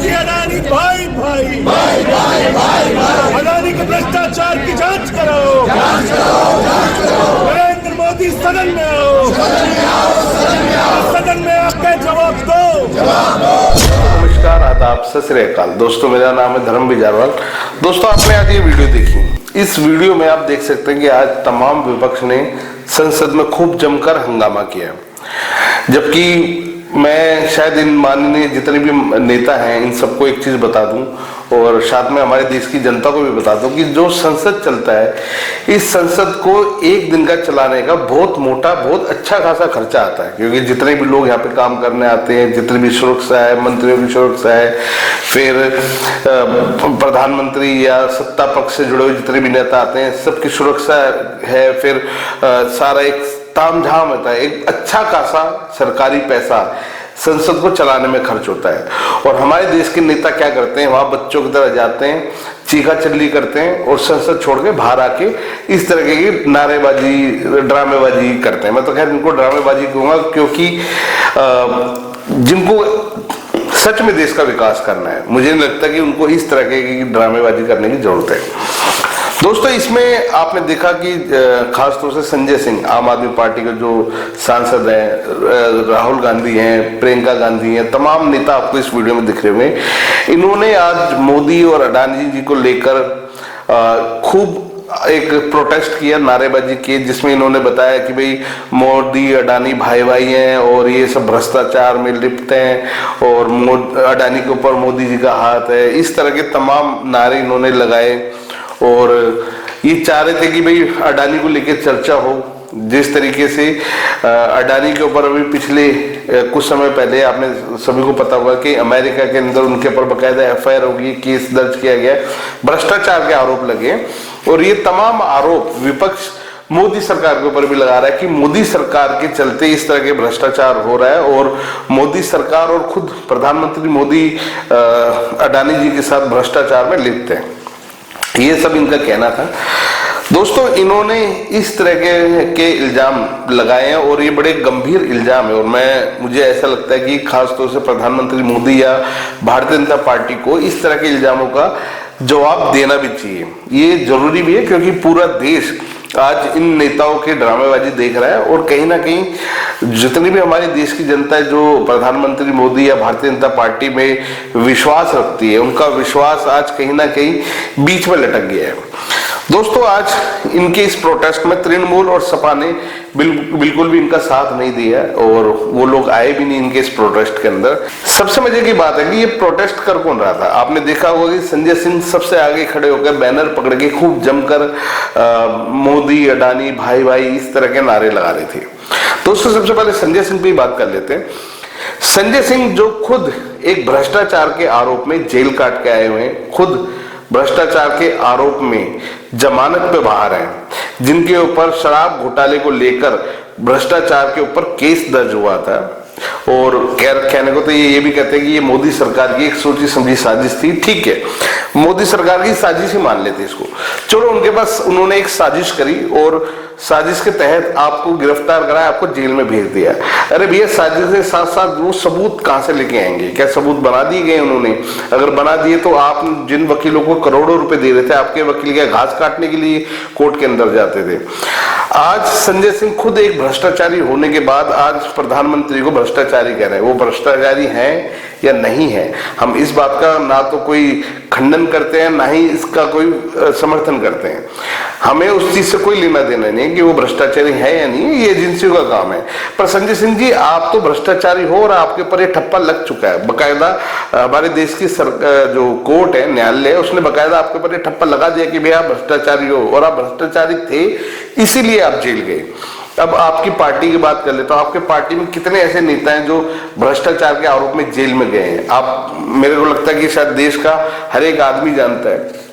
मोदी अडानी भाई भाई अडानी के भ्रष्टाचार की जांच करो। नरेंद्र मोदी सदन में आओ, सदन में आके जवाब दो। नमस्कार, आदाब, सत श्री अकाल। दोस्तों, मेरा नाम है धर्म बिजारवाल। दोस्तों, आपने आज ये वीडियो देखी। इस वीडियो में आप देख सकते हैं कि आज तमाम विपक्ष ने संसद में खूब जमकर हंगामा किया, जबकि मैं शायद इन माननीय जितने भी नेता हैं इन सबको एक चीज बता दूं और साथ में हमारे देश की जनता को भी बता दूं कि जो संसद चलता है, इस संसद को एक दिन का चलाने का बहुत मोटा, बहुत अच्छा खासा खर्चा आता है, क्योंकि जितने भी लोग यहाँ पे काम करने आते हैं, जितनी भी सुरक्षा है, मंत्रियों की सुरक्षा है, फिर प्रधानमंत्री या सत्ता पक्ष से जुड़े हुए जितने भी नेता आते हैं सबकी सुरक्षा है, फिर सारा एक तामझाम होता है, एक अच्छा खासा सरकारी पैसा संसद को चलाने में खर्च होता है। और हमारे देश के नेता क्या करते हैं, वहां बच्चों की तरह जाते हैं, चीखा चिल्ली करते हैं और संसद छोड़ के बाहर आके इस तरह की नारेबाजी, ड्रामेबाजी करते हैं। मैं तो खैर इनको ड्रामेबाजी कहूंगा, क्योंकि जिनको सच में देश का विकास करना है, मुझे नहीं लगता कि उनको इस तरह की ड्रामेबाजी करने की जरूरत है। दोस्तों, इसमें आपने देखा कि खासतौर से संजय सिंह, आम आदमी पार्टी के जो सांसद हैं, राहुल गांधी हैं, प्रियंका गांधी हैं, तमाम नेता आपको इस वीडियो में दिख रहे होंगे। इन्होंने आज मोदी और अडानी जी को लेकर खूब एक प्रोटेस्ट किया, नारेबाजी की, जिसमें इन्होंने बताया कि भाई मोदी अडानी भाई भाई हैं और ये सब भ्रष्टाचार में लिप्त हैं और अडानी के ऊपर मोदी जी का हाथ है। इस तरह के तमाम नारे इन्होंने लगाए और ये चाह रहे थे कि भाई अडानी को लेकर चर्चा हो। जिस तरीके से अडानी के ऊपर अभी पिछले कुछ समय पहले आपने सभी को पता होगा कि अमेरिका के अंदर उनके ऊपर बकायदा एफआईआर होगी, केस दर्ज किया गया, भ्रष्टाचार के आरोप लगे। और ये तमाम आरोप विपक्ष मोदी सरकार के ऊपर भी लगा रहा है कि मोदी सरकार के चलते इस तरह के भ्रष्टाचार हो रहा है और मोदी सरकार और खुद प्रधानमंत्री मोदी अडानी जी के साथ भ्रष्टाचार में लिप्त है। ये सब इनका कहना था। दोस्तों, इन्होंने इस तरह के इल्जाम लगाए हैं और ये बड़े गंभीर इल्जाम है और मुझे ऐसा लगता है कि खासतौर से प्रधानमंत्री मोदी या भारतीय जनता पार्टी को इस तरह के इल्जामों का जवाब देना भी चाहिए। ये जरूरी भी है, क्योंकि पूरा देश आज इन नेताओं के ड्रामेबाजी देख रहा है और कहीं ना कहीं जितनी भी हमारे देश की जनता है जो प्रधानमंत्री मोदी या भारतीय जनता पार्टी में विश्वास रखती है, उनका विश्वास आज कहीं ना कहीं बीच में लटक गया है। दोस्तों, आज इनके इस प्रोटेस्ट में तृणमूल और सपा ने बिल्कुल भी इनका साथ नहीं दिया और वो लोग आए भी नहीं इनके इस प्रोटेस्ट के अंदर। सबसे मजे की बात है कि ये प्रोटेस्ट कर कौन रहा था। आपने देखा होगा कि संजय सिंह सबसे आगे खड़े होकर बैनर पकड़ के खूब जमकर मोदी अडानी भाई भाई इस तरह के नारे लगा रहे थे। दोस्तों, सबसे पहले संजय सिंह पे बात कर लेते हैं। संजय सिंह जो खुद एक भ्रष्टाचार के आरोप में जेल काट के आए हुए हैं, खुद भ्रष्टाचार के आरोप में जमानत पे बाहर हैं, जिनके ऊपर शराब घोटाले को लेकर भ्रष्टाचार के ऊपर केस दर्ज हुआ था। और कहने को तो ये भी कहते हैं कि ये मोदी सरकार की एक सोची समझी साजिश थी। ठीक है, मोदी सरकार की साजिश ही मान लेते इसको, चलो उनके पास उन्होंने एक साजिश करी और साजिश के तहत आपको गिरफ्तार कराया, आपको जेल में भेज दिया। अरे भैया, साजिश के साथ साथ वो सबूत कहां से लेके आएंगे? क्या सबूत बना दिए गए उन्होंने? अगर बना दिए तो आप जिन वकीलों को करोड़ों रुपए दे रहे थे, आपके वकील क्या घास काटने के लिए कोर्ट के अंदर जाते थे? आज संजय सिंह खुद एक भ्रष्टाचारी होने के बाद आज प्रधानमंत्री को भ्रष्टाचारी कह रहे हैं। वो भ्रष्टाचारी हैं या नहीं है, हम इस बात का ना तो कोई खंडन करते हैं ना ही इसका कोई समर्थन करते हैं। हमें उस चीज से कोई लेना देना नहीं कि वो भ्रष्टाचारी है या नहीं, ये एजेंसियों का काम है। पर संजय सिंह जी, आप तो भ्रष्टाचारी हो और आपके ऊपर ये ठप्पा लग चुका है। बकायदा हमारे देश की जो कोर्ट है, न्यायालय है, उसने बकायदा आपके ऊपर ये ठप्पा लगा दिया कि भैया आप भ्रष्टाचारी हो और आप भ्रष्टाचारी थे, इसीलिए आप जेल गए। अब आपकी पार्टी की बात कर लेता हूं। आपके पार्टी में कितने ऐसे नेता हैं जो भ्रष्टाचार के आरोप में जेल में गए हैं? मेरे को लगता है कि शायद देश का हर एक आदमी जानता है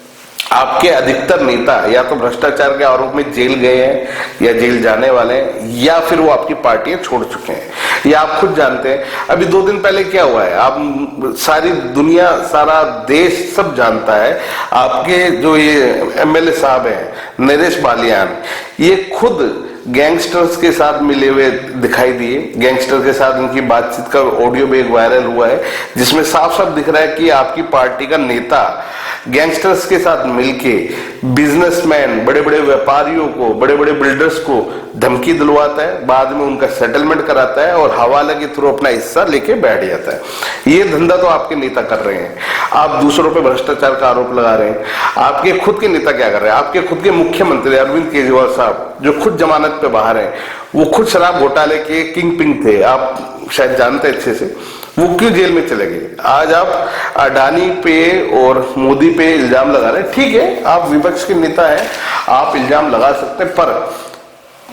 आपके अधिकतर नेता या तो भ्रष्टाचार के आरोप में जेल गए हैं या जेल जाने वाले हैं, या फिर वो आपकी पार्टियां छोड़ चुके हैं, या आप खुद जानते हैं। अभी 2 दिन पहले क्या हुआ है, आप सारी दुनिया, सारा देश सब जानता है। आपके जो ये एमएलए साहब हैं नरेश बालियान, ये खुद गैंगस्टर्स के साथ मिले हुए दिखाई दिए। गैंगस्टर के साथ उनकी बातचीत का ऑडियो भी एक वायरल हुआ है, जिसमें साफ साफ दिख रहा है कि आपकी पार्टी का नेता गैंगस्टर्स के साथ मिलके बिजनेसमैन, बड़े बड़े व्यापारियों को, बड़े बड़े बिल्डर्स को धमकी दिलवाता है, बाद में उनका सेटलमेंट कराता है और हवाले के थ्रू अपना हिस्सा लेके बैठ जाता है। ये धंधा तो आपके नेता कर रहे हैं। आप दूसरों पे भ्रष्टाचार का आरोप लगा रहे हैं। आपके खुद के नेता क्या कर रहे हैं? आपके खुद के मुख्यमंत्री अरविंद केजरीवाल साहब, जो खुद जमानत पे बाहर हैं, वो खुद शराब घोटाले के किंग पिंग थे, आप शायद जानते अच्छे से। वो क्यों जेल में चले गए? आज आप अडानी पे और मोदी पे इल्जाम लगा रहे हैं। ठीक है, आप विपक्ष के नेता हैं, आप इल्जाम लगा सकते हैं, पर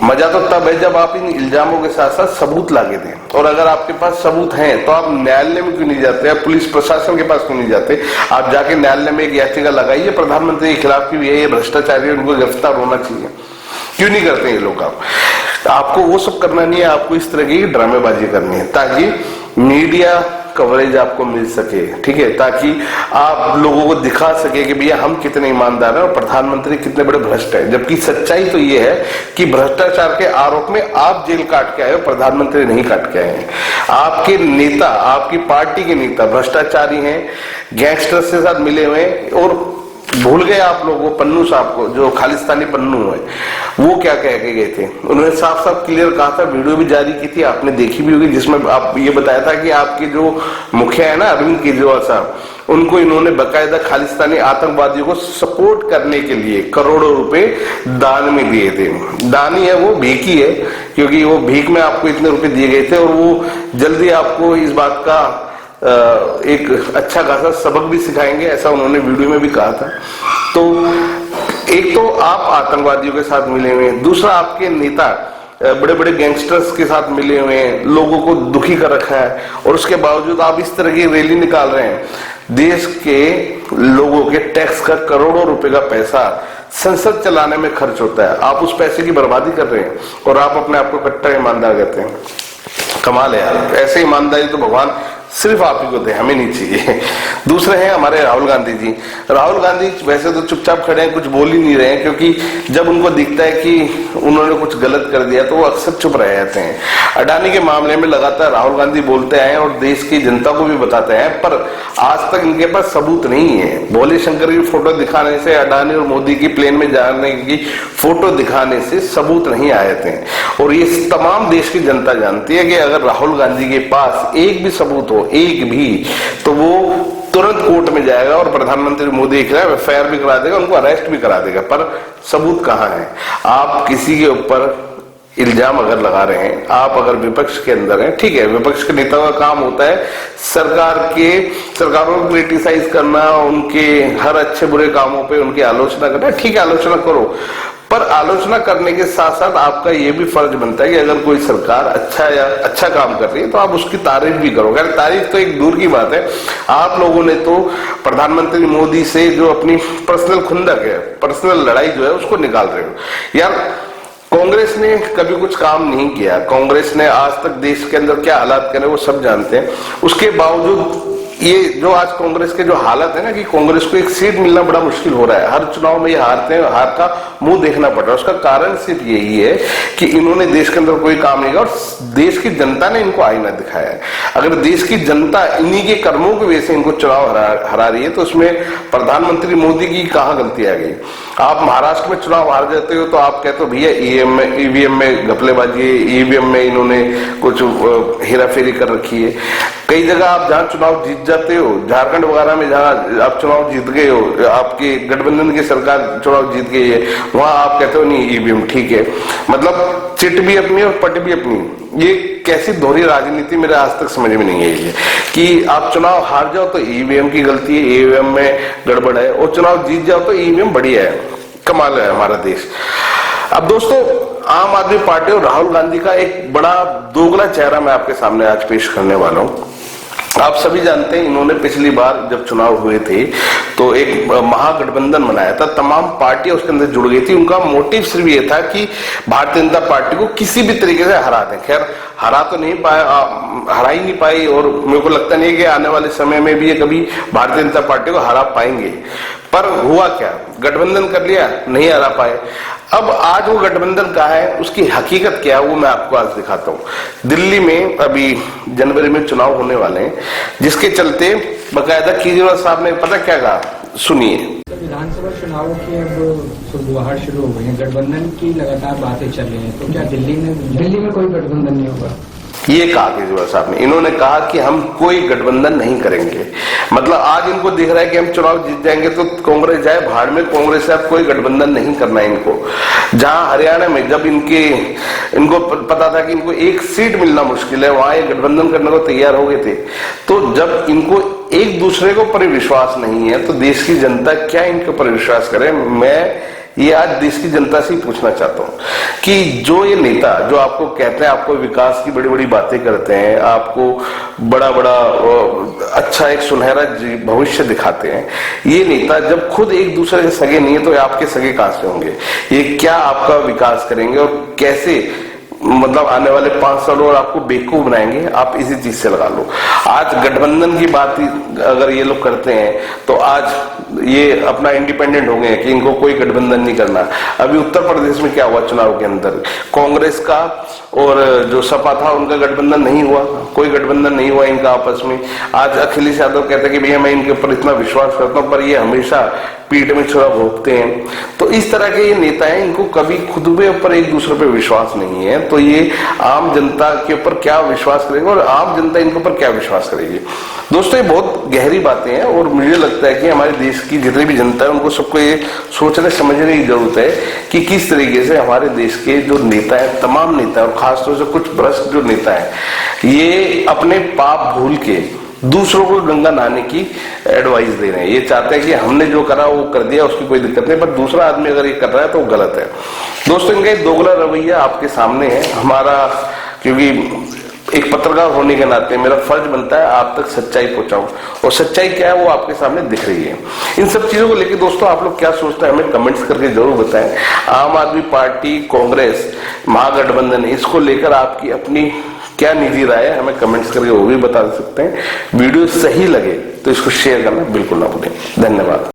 मजा तो तब है जब आप इन इल्जामों के साथ साथ सबूत लाके दें। और अगर आपके पास सबूत हैं तो आप न्यायालय में क्यों नहीं जाते? आप पुलिस प्रशासन के पास क्यों नहीं जाते? आप जाके न्यायालय में एक याचिका लगाइए प्रधानमंत्री के खिलाफ की ये भ्रष्टाचारी, उनको गिरफ्तार होना चाहिए। क्यों नहीं करते ये लोग? आपको वो सब करना नहीं है, आपको इस तरह की ड्रामेबाजी करनी है ताकि मीडिया कवरेज आपको मिल सके, ठीक है, ताकि आप लोगों को दिखा सके कि भैया हम कितने ईमानदार हैं और प्रधानमंत्री कितने बड़े भ्रष्ट हैं। जबकि सच्चाई तो ये है कि भ्रष्टाचार के आरोप में आप जेल काट के आए हो, प्रधानमंत्री नहीं काट के आए हैं। आपके नेता, आपकी पार्टी के नेता भ्रष्टाचारी हैं, गैंगस्टर्स के साथ मिले हुए हैं। और भूल गए आप लोगों पन्नू साहब को, जो खालिस्तानी पन्नू है, वो क्या कह के गए थे? उन्होंने साफ साफ क्लियर कहा था, वीडियो भी जारी की थी, आपने देखी भी होगी, जिसमें आप ये बताया था कि आपके जो मुखिया है ना अरविंद केजरीवाल साहब, उनको इन्होंने बकायदा खालिस्तानी आतंकवादियों को सपोर्ट करने के लिए करोड़ों रुपए दान में दिए थे। दानी है वो, भीखी है, क्योंकि वो भीख में आपको इतने रुपए दिए गए थे और वो जल्दी आपको इस बात का एक अच्छा खासा सबक भी सिखाएंगे, ऐसा उन्होंने वीडियो में भी कहा था। तो एक तो आप आतंकवादियों के साथ मिले हुए हैं, दूसरा आपके नेता बड़े बड़े गैंगस्टर्स के साथ मिले हुए हैं, लोगों को दुखी कर रखा है, और उसके बावजूद आप इस तरह की रैली निकाल रहे हैं। देश के लोगों के टैक्स का करोड़ों रुपए का पैसा संसद चलाने में खर्च होता है, आप उस पैसे की बर्बादी कर रहे हैं और आप अपने आप को कट्टर ईमानदार कहते हैं। कमाल है यार, ऐसे ईमानदारी तो भगवान सिर्फ आप ही को दे, हमें नहीं चाहिए। दूसरे हैं हमारे राहुल गांधी जी। राहुल गांधी वैसे तो चुपचाप खड़े हैं, कुछ बोल ही नहीं रहे हैं, क्योंकि जब उनको दिखता है कि उन्होंने कुछ गलत कर दिया तो वो अक्सर चुप रह जाते हैं। अडानी के मामले में लगातार राहुल गांधी बोलते आए और देश की जनता को भी बताते हैं, पर आज तक इनके पास सबूत नहीं है। भोले शंकर की फोटो दिखाने से, अडानी और मोदी की प्लेन में जाने की फोटो दिखाने से सबूत नहीं आए थे। और ये तमाम देश की जनता जानती है कि अगर राहुल गांधी के पास एक भी सबूत हो, एक भी, तो वो तुरंत कोर्ट में जाएगा और प्रधानमंत्री मोदी के खिलाफ एफआईआर भी करा देगा, उनको अरेस्ट भी करा देगा। पर सबूत कहाँ है? आप किसी के ऊपर इल्जाम अगर लगा रहे हैं, आप अगर विपक्ष के अंदर हैं, ठीक है, विपक्ष के नेता का काम होता है सरकारों को क्रिटिसाइज करना, उनके हर अच्छे बुरे कामों पे उनकी आलोचना करना। ठीक है, आलोचना करो, पर आलोचना करने के साथ साथ आपका यह भी फर्ज बनता है कि अगर कोई सरकार अच्छा काम कर रही है तो आप उसकी तारीफ भी करो। खैर, तारीफ तो एक दूर की बात है, आप लोगों ने तो प्रधानमंत्री मोदी से जो अपनी पर्सनल खुंदक है, पर्सनल लड़ाई जो है, उसको निकाल रहे हो। यार, कांग्रेस ने कभी कुछ काम नहीं किया, कांग्रेस ने आज तक देश के अंदर क्या हालात करे वो सब जानते हैं। उसके बावजूद ये जो आज कांग्रेस के जो हालत है ना, कि कांग्रेस को एक सीट मिलना बड़ा मुश्किल हो रहा है, हर चुनाव में ये हारते हैं, हार का मुंह देखना पड़ रहा है। उसका कारण सिर्फ यही है कि इन्होंने देश के अंदर कोई काम नहीं किया और देश की जनता ने इनको आईना दिखाया है। अगर देश की जनता इन्हीं के कर्मों की वजह से इनको चुनाव हरा रही है तो उसमें प्रधानमंत्री मोदी की कहां गलती आ गई? आप महाराष्ट्र में चुनाव हार जाते हो तो आप कहते हो भैया ईवीएम में घपलेबाजी है, ईवीएम में इन्होंने कुछ हेराफेरी कर रखी है। कई जगह आप जहां चुनाव जीत जाते हो, झारखंड वगैरह में जहां आप चुनाव जीत गए हो, आपके गठबंधन की सरकार चुनाव जीत गई है, वहां आप कहते हो नहीं ईवीएम ठीक है। मतलब चिट भी अपनी और पट भी अपनी। ये कैसी दोहरी राजनीति मेरे आज तक समझ में नहीं आई है कि आप चुनाव हार जाओ तो ईवीएम की गलती है, ईवीएम में गड़बड़ है, और चुनाव जीत जाओ तो ईवीएम बढ़िया है। कमाल है हमारा देश। अब दोस्तों, आम आदमी पार्टी और राहुल गांधी का एक बड़ा दोगला चेहरा मैं आपके सामने आज पेश करने वाला हूं। आप सभी जानते हैं, इन्होंने पिछली बार जब चुनाव हुए थे तो एक महागठबंधन बनाया था, तमाम पार्टियां उसके अंदर जुड़ गई थी। उनका मोटिव सिर्फ ये था कि भारतीय जनता पार्टी को किसी भी तरीके से हरा दें। खैर, हरा तो नहीं पाया, हरा ही नहीं पाई, और मेरे को लगता नहीं कि आने वाले समय में भी ये कभी भारतीय जनता पार्टी को हरा पाएंगे। पर हुआ क्या? गठबंधन कर लिया, नहीं हरा पाए। अब आज वो गठबंधन कहाँ है, उसकी हकीकत क्या है, वो मैं आपको आज दिखाता हूँ। दिल्ली में अभी जनवरी में चुनाव होने वाले हैं, जिसके चलते बकायदा केजरीवाल साहब ने पता क्या कहा, सुनिए। विधानसभा चुनाव की अब सुगबुगाहट शुरू हो गई है, गठबंधन की लगातार बातें चल रही हैं, तो क्या दिल्ली में कोई गठबंधन नहीं होगा? ये कहा केजरीवाल साहब ने, इन्होंने कहा कि हम कोई गठबंधन नहीं करेंगे। मतलब आज इनको दिख रहा है कि हम चुनाव जीत जाएंगे तो कांग्रेस जाए भाड़ में, कांग्रेस से अब कोई गठबंधन नहीं करना है इनको। जहां हरियाणा में जब इनको पता था कि इनको एक सीट मिलना मुश्किल है, वहां ये गठबंधन करने को तैयार हो गए थे। तो जब इनको एक दूसरे को पर विश्वास नहीं है तो देश की जनता क्या इनके ऊपर विश्वास करे। मैं ये आज देश की जनता से ही पूछना चाहता हूं कि जो ये नेता जो आपको कहते हैं, आपको विकास की बड़ी बड़ी बातें करते हैं, आपको बड़ा बड़ा अच्छा एक सुनहरा भविष्य दिखाते हैं, ये नेता जब खुद एक दूसरे के सगे नहीं है तो आपके सगे कहां से होंगे? ये क्या आपका विकास करेंगे और कैसे मतलब आने वाले 5 सालों और आपको बेवकूफ बनाएंगे? आप इसी चीज से लगा लो। आज गठबंधन की बात अगर ये लोग करते हैं तो आज ये अपना इंडिपेंडेंट हो गए कि इनको कोई गठबंधन नहीं करना। अभी उत्तर प्रदेश में क्या हुआ चुनाव के अंदर, कांग्रेस का और जो सपा था उनका गठबंधन नहीं हुआ, कोई गठबंधन नहीं हुआ इनका आपस में। आज अखिलेश यादव कहते हैं कि भैया मैं इनके ऊपर इतना विश्वास करता हूं, पर ये हमेशा पीठ में छुरा भोगते हैं। तो इस तरह के ये नेता हैं, इनको कभी खुद के ऊपर एक दूसरे पे विश्वास नहीं है, तो ये आम जनता के ऊपर क्या विश्वास करेंगे और आम जनता इनके ऊपर क्या विश्वास करेगी? दोस्तों ये बहुत गहरी बातें हैं और मुझे लगता है कि हमारे देश की जितनी भी जनता है उनको सबको ये सोचने समझने की जरूरत है कि किस तरीके से हमारे देश के जो नेता है, तमाम नेता और खासतौर से कुछ भ्रष्ट जो नेता है, ये अपने पाप भूल के दूसरों को गंगा नहाने की एडवाइस दे रहे हैं। ये चाहते हैं कि हमने जो करा वो कर दिया, उसकी कोई दिक्कत नहीं, पर दूसरा आदमी अगर ये कर रहा है तो वो गलत है। दोस्तों इनका दोगला रवैया आपके सामने है। हमारा, क्योंकि एक पत्रकार होने के नाते मेरा फर्ज बनता है आप तक सच्चाई पहुंचाऊं, और सच्चाई क्या है वो आपके सामने दिख रही है। इन सब चीजों को लेकर दोस्तों आप लोग क्या सोचते हैं हमें कमेंट्स करके जरूर बताएं। आम आदमी पार्टी, कांग्रेस, महागठबंधन, इसको लेकर आपकी अपनी क्या निजी राय है हमें कमेंट्स करके वो भी बता सकते हैं। वीडियो सही लगे तो इसको शेयर करना बिल्कुल ना भूलें। धन्यवाद।